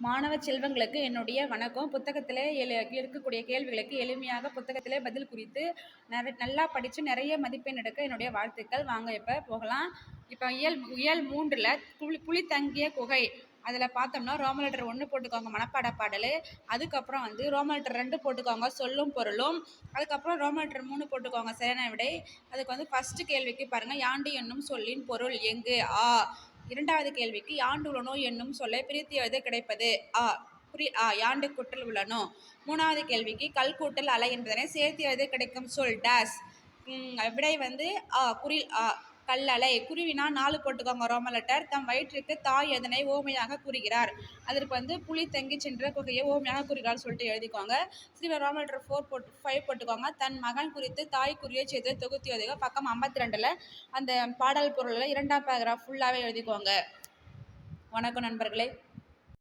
மாணவ செல்வங்களுக்கு என்னுடைய வணக்கம். புத்தகத்திலே இருக்கக்கூடிய கேள்விகளுக்கு எளிமையாக புத்தகத்திலே பதில் குறித்து நல்லா படித்து நிறைய மதிப்பெண் எடுக்க என்னுடைய வாழ்த்துக்கள். வாங்க இப்போ போகலாம். இப்போ இயல் 3ல் புலி தங்கிய குகை அதில் பார்த்தோம்னா ரோமன் லெட்டர் 1 போட்டுக்கோங்க மனப்பாட பாடல். அதுக்கப்புறம் ரோமன் லெட்டர் 2 போட்டுக்கோங்க சொல்லும் பொருளும். அதுக்கப்புறம் ரோமன் லெட்டர் 3 போட்டுக்கோங்க சரியான விடை. அதுக்கு ஃபஸ்ட்டு கேள்விக்கு பாருங்கள், யாண்டு என்னும் சொல்லின் பொருள் எங்கு? ஆ. இரண்டாவது கேள்விக்கு யாண்டுளனோ என்னும் சொல்லை பிரித்து எழுத கிடைப்பது? யாண்டு கூட்டல் உளனோ. மூணாவது கேள்விக்கு கல் கூட்டல் அலை என்பதனை சேர்த்து எழுத கிடைக்கும் சொல் டேஸ். விடை குறில் கல்லலை. குருவினா 4 போட்டுக்கோங்க ரோமன் லெட்டர். தம் வயிற்றுக்கு தாய் எதனை ஓமையாக கூறுகிறார்? அதற்கு புலி தங்கி சென்ற குகையை ஓமையாக கூறுகிறார் சொல்லிட்டு எழுதிக்கோங்க. ரோமன் லெட்டர் 5 போட்டுக்கோங்க. தன் மகன் குறித்து தாய் குறியை செய்து தொகுத்து எழுதுக. பக்கம் 52ல் அந்த பாடல் பொருளில் 2ஆம் பேராகிராஃப் ஃபுல்லாகவே எழுதிக்கோங்க. வணக்கம் நண்பர்களே.